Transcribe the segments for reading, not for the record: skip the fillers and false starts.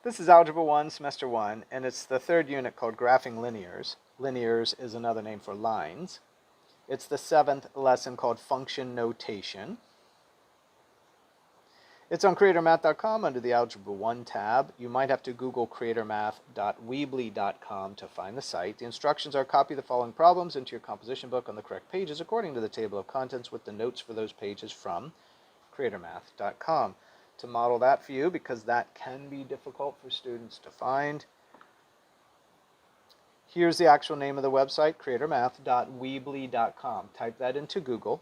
This is Algebra 1, Semester 1, and it's the third unit called Graphing Linears. Linears is another name for lines. It's the seventh lesson called Function Notation. It's on creatormath.com under the Algebra 1 tab. You might have to Google creatormath.weebly.com to find the site. The instructions are copy the following problems into your composition book on the correct pages according to the table of contents with the notes for those pages from creatormath.com. To model that for you, because that can be difficult for students to find, here's the actual name of the website, creatormath.weebly.com. Type that into Google,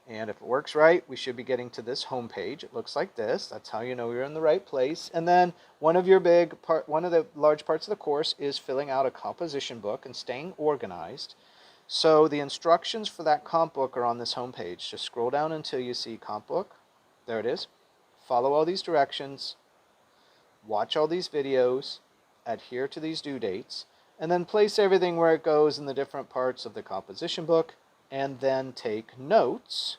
and if it works right, we should be getting to this home page. It looks like this. That's how you know you're in the right place. And then one of the large parts of the course is filling out a composition book and staying organized. So the instructions for that comp book are on this home page. Just scroll down until you see comp book. There it is. Follow all these directions, watch all these videos, adhere to these due dates, and then place everything where it goes in the different parts of the composition book, and then take notes,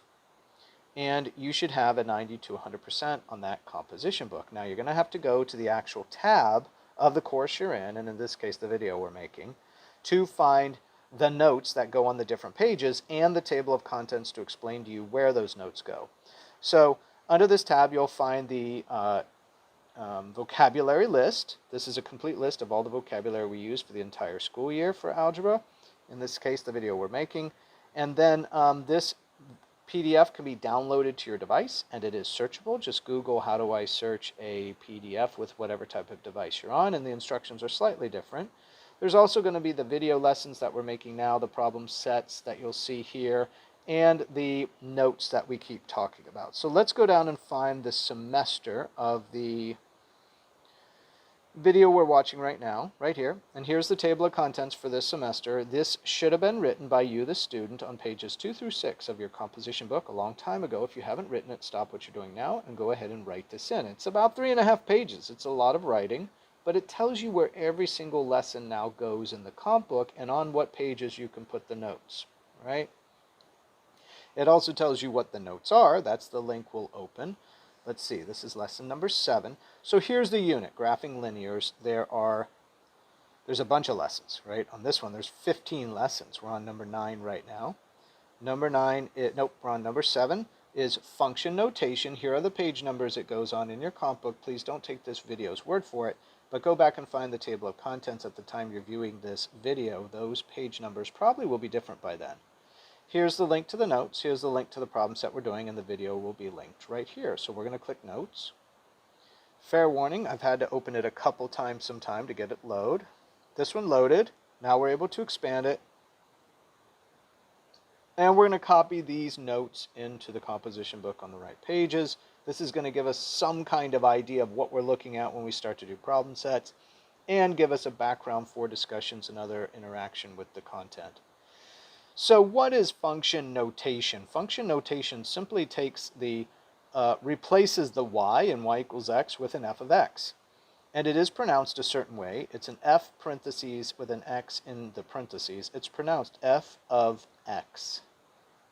and you should have a 90 to 100% on that composition book. Now you're going to have to go to the actual tab of the course you're in, and in this case the video we're making, to find the notes that go on the different pages and the table of contents to explain to you where those notes go. So under this tab, you'll find the vocabulary list. This is a complete list of all the vocabulary we use for the entire school year for algebra. In this case, the video we're making. And then this PDF can be downloaded to your device, and it is searchable. Just Google, how do I search a PDF with whatever type of device you're on, and the instructions are slightly different. There's also going to be the video lessons that we're making now, the problem sets that you'll see here, and the notes that we keep talking about. So let's go down and find the semester of the video we're watching right now, right here. And here's the table of contents for this semester. This should have been written by you, the student, on pages 2 through 6 of your composition book a long time ago. If you haven't written it, stop what you're doing now and go ahead and write this in. It's about 3.5 pages. It's a lot of writing, but it tells you where every single lesson now goes in the comp book and on what pages you can put the notes, right? It also tells you what the notes are. That's the link we'll open. Let's see, this is lesson number 7. So here's the unit, Graphing Linears. There's a bunch of lessons, right? On this one, there's 15 lessons. We're on number 9 right now. We're on number 7 is function notation. Here are the page numbers it goes on in your comp book. Please don't take this video's word for it, but go back and find the table of contents at the time you're viewing this video. Those page numbers probably will be different by then. Here's the link to the notes. Here's the link to the problem set we're doing, and the video will be linked right here. So we're going to click Notes. Fair warning, I've had to open it a couple times sometime to get it load. This one loaded. Now we're able to expand it. And we're going to copy these notes into the composition book on the right pages. This is going to give us some kind of idea of what we're looking at when we start to do problem sets, and give us a background for discussions and other interaction with the content. So what is function notation? Function notation simply takes replaces the y in y equals x with an f of x. And it is pronounced a certain way. It's an f parentheses with an x in the parentheses. It's pronounced f of x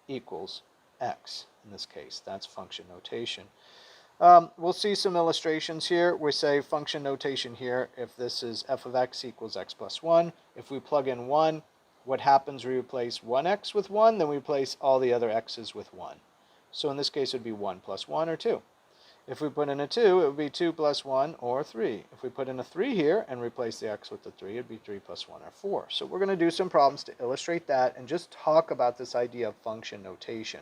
equals x in this case. That's function notation. We'll see some illustrations here. We say function notation here, if this is f of x equals x plus 1. If we plug in 1, what happens, we replace 1x with 1, then we replace all the other x's with 1. So in this case it would be 1 plus 1 or 2. If we put in a 2, it would be 2 plus 1 or 3. If we put in a 3 here and replace the x with the 3, it would be 3 plus 1 or 4. So we're going to do some problems to illustrate that and just talk about this idea of function notation.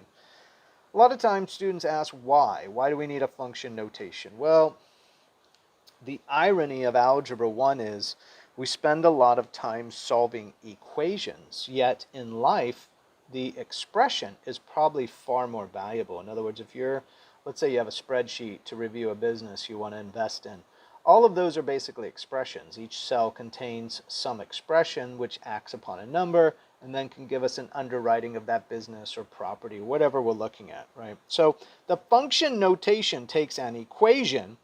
A lot of times students ask why. Why do we need a function notation? Well, the irony of Algebra 1 is we spend a lot of time solving equations, yet in life, the expression is probably far more valuable. In other words, if let's say you have a spreadsheet to review a business you want to invest in, all of those are basically expressions. Each cell contains some expression which acts upon a number and then can give us an underwriting of that business or property, whatever we're looking at, right? So the function notation takes an equation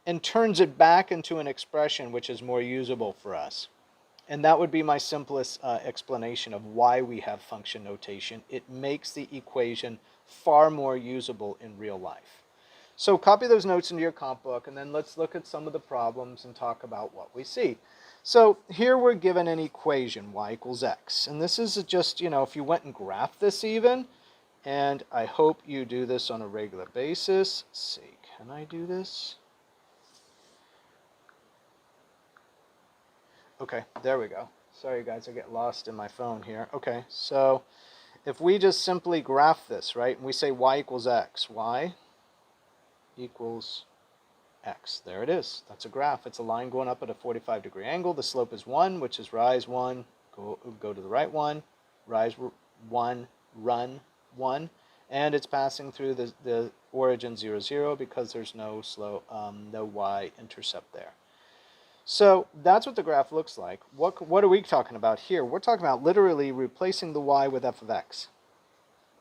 and turns it back into an expression which is more usable for us. And that would be my simplest explanation of why we have function notation. It makes the equation far more usable in real life. So copy those notes into your comp book, and then let's look at some of the problems and talk about what we see. So here we're given an equation, y equals x. And this is just, if you went and graphed this even, and I hope you do this on a regular basis. Let's see, can I do this? Okay, there we go. Sorry guys, I get lost in my phone here. Okay, so if we just simply graph this, right, and we say y equals x, y equals x. There it is. That's a graph. It's a line going up at a 45-degree angle. The slope is 1, which is rise 1, go to the right 1, rise 1, run 1, and it's passing through the origin 0, 0 because there's no no y-intercept there. So that's what the graph looks like. What are we talking about here? We're talking about literally replacing the y with f of x.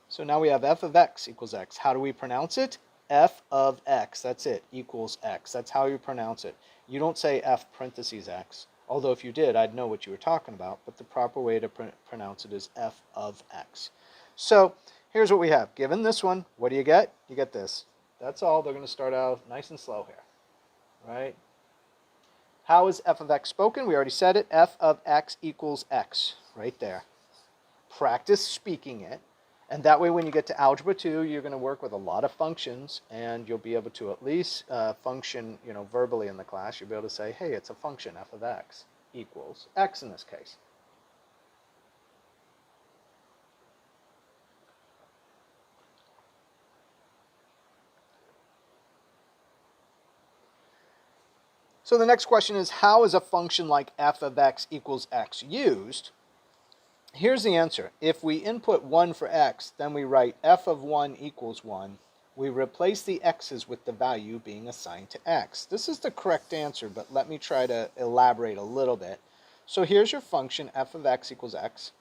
So now we have f of x equals x. How do we pronounce it? F of x, that's it, equals x. That's how you pronounce it. You don't say f parentheses x, although if you did, I'd know what you were talking about, but the proper way to pronounce it is f of x. So here's what we have. Given this one, what do you get? You get this. That's all. They're going to start out nice and slow here, right? How is f of x spoken? We already said it. F of x equals x, right there. Practice speaking it. And that way when you get to Algebra 2, you're going to work with a lot of functions, and you'll be able to at least function, verbally in the class. You'll be able to say, hey, it's a function, f of x equals x in this case. So the next question is, how is a function like f of x equals x used? Here's the answer. If we input 1 for x, then we write f of 1 equals 1. We replace the x's with the value being assigned to x. This is the correct answer, but let me try to elaborate a little bit. So here's your function, f of x equals x.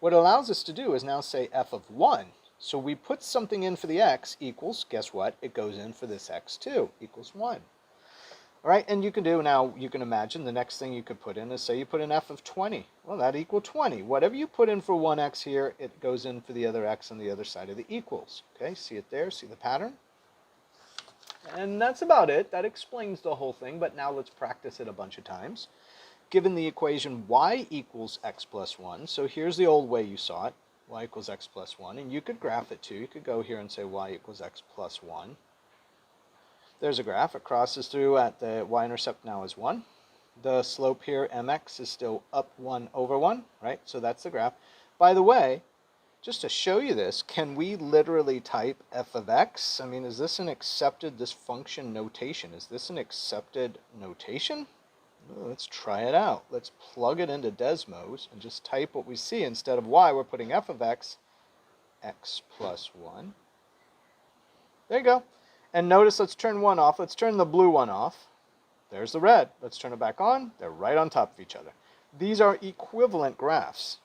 What it allows us to do is now say f of 1. So we put something in for the x equals, guess what? It goes in for this x too, equals 1. All right, and you can imagine the next thing you could put in is, say you put in f of 20. Well, that equal 20. Whatever you put in for one x here, it goes in for the other x on the other side of the equals. Okay, see it there? See the pattern? And that's about it. That explains the whole thing, but now let's practice it a bunch of times. Given the equation y equals x plus 1, so here's the old way you saw it, y equals x plus 1, and you could graph it too. You could go here and say y equals x plus 1. There's a graph. It crosses through at the y-intercept now is 1. The slope here, mx, is still up 1 over 1, right? So that's the graph. By the way, just to show you this, can we literally type f of x? I mean, is this this function notation? Is this an accepted notation? Well, let's try it out. Let's plug it into Desmos and just type what we see. Instead of y, we're putting f of x, x plus 1. There you go. And notice, let's turn one off. Let's turn the blue one off. There's the red. Let's turn it back on. They're right on top of each other. These are equivalent graphs.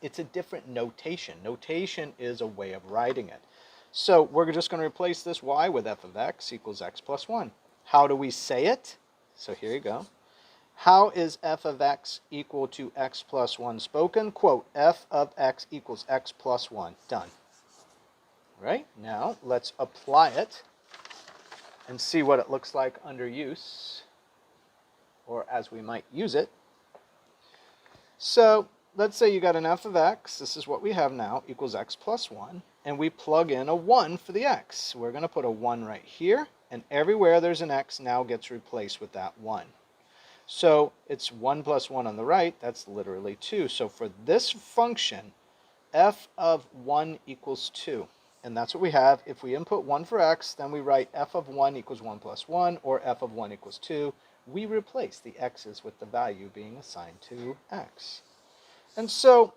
It's a different notation. Notation is a way of writing it. So we're just going to replace this y with f of x equals x plus 1. How do we say it? So here you go. How is f of x equal to x plus 1 spoken? Quote, f of x equals x plus 1. Done. Right, now let's apply it and see what it looks like under use, or as we might use it. So let's say you got an f of x, this is what we have now, equals x plus 1, and we plug in a 1 for the x. We're going to put a 1 right here, and everywhere there's an x now gets replaced with that 1. So it's 1 plus 1 on the right, that's literally 2. So for this function, f of 1 equals 2. And that's what we have. If we input 1 for x, then we write f of 1 equals 1 plus 1, or f of 1 equals 2. We replace the x's with the value being assigned to x. And so,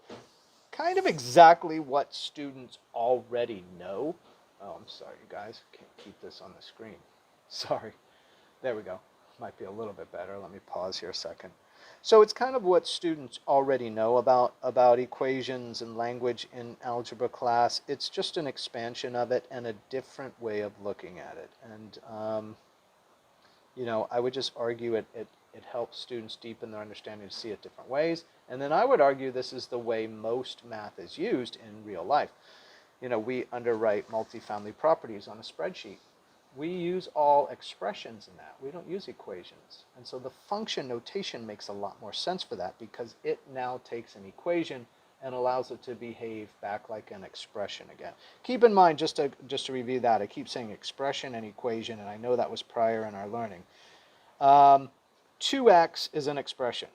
kind of exactly what students already know. Oh, I'm sorry, you guys. Can't keep this on the screen. Sorry. There we go. Might be a little bit better. Let me pause here a second. So it's kind of what students already know about equations and language in algebra class. It's just an expansion of it and a different way of looking at it. And, I would just argue it helps students deepen their understanding to see it different ways. And then I would argue this is the way most math is used in real life. We underwrite multifamily properties on a spreadsheet. we use all expressions in that. We don't use equations. And so the function notation makes a lot more sense for that because it now takes an equation and allows it to behave back like an expression again. Keep in mind, just to review that, I keep saying expression and equation, and I know that was prior in our learning. 2x is an expression.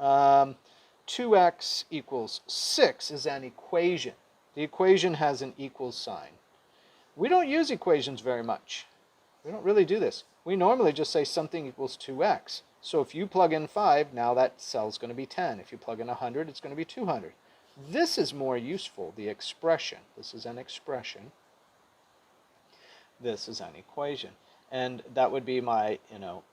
2x equals 6 is an equation. The equation has an equals sign. We don't use equations very much. We don't really do this. We normally just say something equals 2x. So if you plug in 5, now that cell's going to be 10. If you plug in 100, it's going to be 200. This is more useful, the expression. This is an expression. This is an equation. And that would be my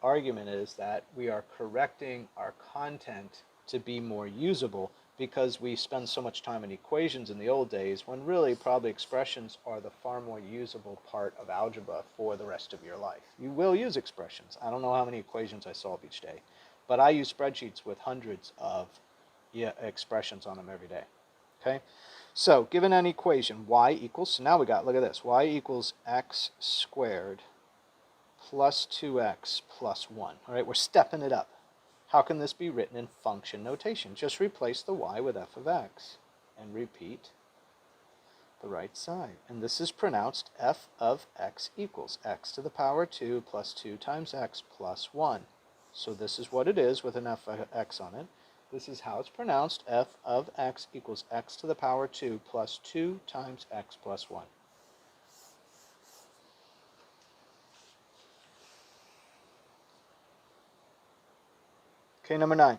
argument, is that we are correcting our content to be more usable because we spend so much time in equations in the old days when really probably expressions are the far more usable part of algebra for the rest of your life. You will use expressions. I don't know how many equations I solve each day, but I use spreadsheets with hundreds of expressions on them every day. Okay, so given an equation, y equals, so now we got, look at this, y equals x squared plus 2x plus 1. All right, we're stepping it up. How can this be written in function notation? Just replace the y with f of x and repeat the right side. And this is pronounced f of x equals x to the power 2 plus 2 times x plus 1. So this is what it is with an f of x on it. This is how it's pronounced, f of x equals x to the power 2 plus 2 times x plus 1. Okay, number 9.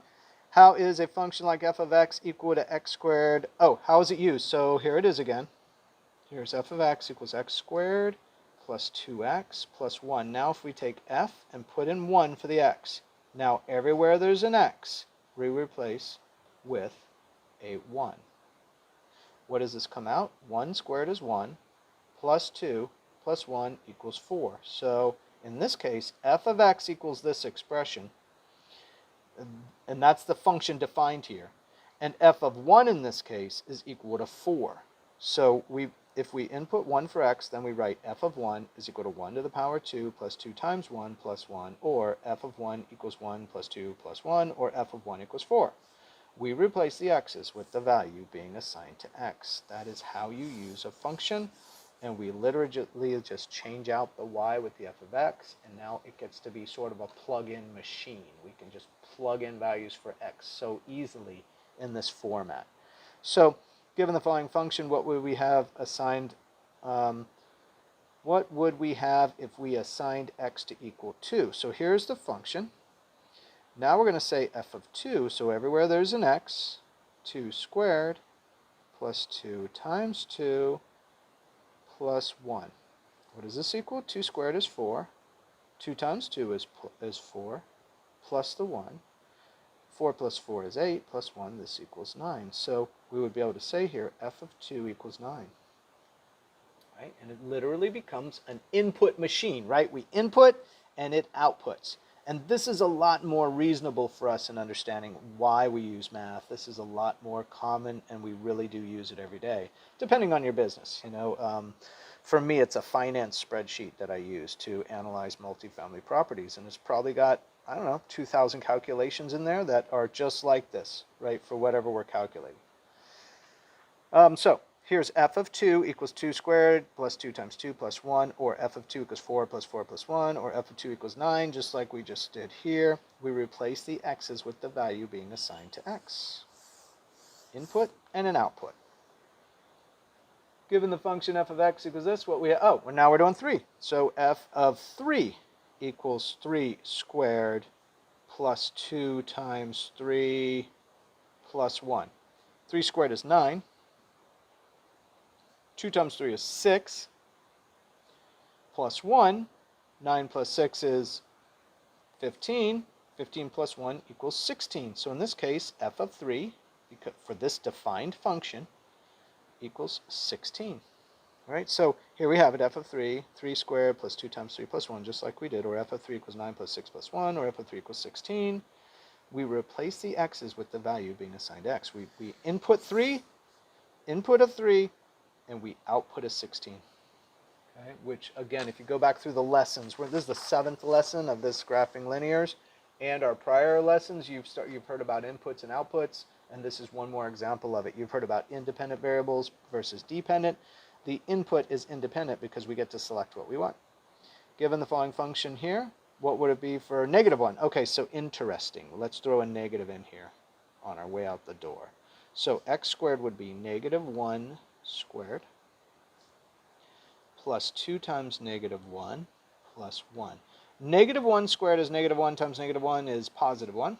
How is a function like f of x equal to x squared? Oh, how is it used? So here it is again. Here's f of x equals x squared plus 2x plus 1. Now if we take f and put in 1 for the x, now everywhere there's an x, we replace with a 1. What does this come out? 1 squared is 1, plus 2 plus 1 equals 4. So in this case, f of x equals this expression, and that's the function defined here. And f of 1 in this case is equal to 4. So if we input 1 for x, then we write f of 1 is equal to 1 to the power 2 plus 2 times 1 plus 1, or f of 1 equals 1 plus 2 plus 1, or f of 1 equals 4. We replace the x's with the value being assigned to x. That is how you use a function, and we literally just change out the y with the f of x, and now it gets to be sort of a plug-in machine. We can just plug in values for x so easily in this format. So given the following function, what would we have assigned? What would we have if we assigned x to equal 2? So here's the function. Now we're going to say f of 2, so everywhere there's an x, 2 squared plus 2 times 2 plus 1. What does this equal? 2 squared is 4. 2 times 2 is 4, plus the 1. 4 plus 4 is 8, plus 1, this equals 9. So we would be able to say here, f of 2 equals 9. Right? And it literally becomes an input machine, right? We input and it outputs. And this is a lot more reasonable for us in understanding why we use math. This is a lot more common, and we really do use it every day, depending on your business. For me, it's a finance spreadsheet that I use to analyze multifamily properties, and it's probably got, I don't know, 2,000 calculations in there that are just like this, right, for whatever we're calculating. So here's f of 2 equals 2 squared plus 2 times 2 plus 1, or f of 2 equals 4 plus 4 plus 1, or f of 2 equals 9, just like we just did here. We replace the x's with the value being assigned to x. Input and an output. Given the function f of x equals this, what we have, oh, well, now we're doing 3. So f of 3 equals 3 squared plus 2 times 3 plus 1. 3 squared is 9. 2 times 3 is 6, plus 1, 9 plus 6 is 15, 15 plus 1 equals 16. So in this case, f of 3, for this defined function, equals 16. All right, so here we have it, f of 3, 3 squared plus 2 times 3 plus 1, just like we did, or f of 3 equals 9 plus 6 plus 1, or f of 3 equals 16. We replace the x's with the value being assigned to x. We input 3, input of 3, and we output a 16. Okay, which again, if you go back through the lessons, this is the 7th lesson of this graphing linears, and our prior lessons, you've heard about inputs and outputs, and this is one more example of it. You've heard about independent variables versus dependent. The input is independent because we get to select what we want. Given the following function here, what would it be for -1? Okay, so interesting. Let's throw a negative in here on our way out the door. So x squared would be -1 squared plus 2 times -1 plus 1. -1 squared is -1 times -1 is +1.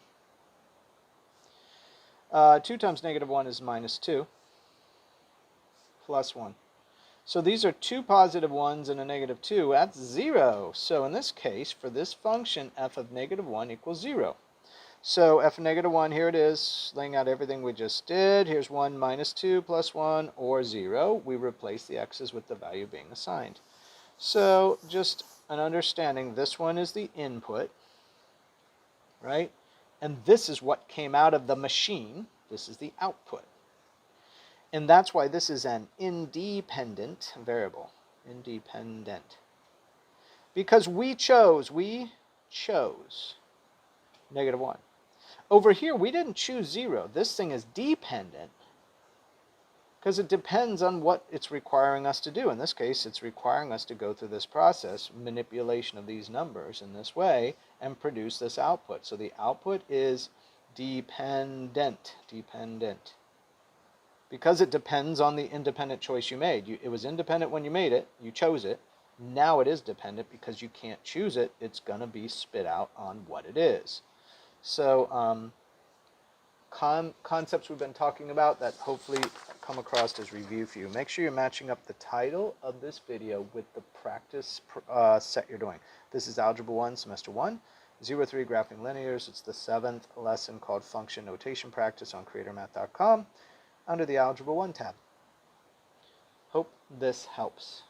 2 times -1 is -2 plus 1. So these are 2 positive 1s and a -2. That's 0. So in this case, for this function, f of -1 equals 0. So f of -1, here it is, laying out everything we just did. Here's 1 minus 2 plus 1, or 0. We replace the x's with the value being assigned. So just an understanding, this one is the input, right? And this is what came out of the machine. This is the output. And that's why this is an independent variable. Independent. Because we chose -1. Over here, we didn't choose 0. This thing is dependent because it depends on what it's requiring us to do. In this case, it's requiring us to go through this process, manipulation of these numbers in this way, and produce this output. So the output is dependent. Dependent. Because it depends on the independent choice you made. It was independent when you made it. You chose it. Now it is dependent because you can't choose it. It's going to be spit out on what it is. So concepts we've been talking about that hopefully come across as review for you. Make sure you're matching up the title of this video with the practice set you're doing. This is Algebra 1, Semester 1, 03 Graphing Linears. It's the 7th lesson called Function Notation Practice on CreatorMath.com under the Algebra 1 tab. Hope this helps.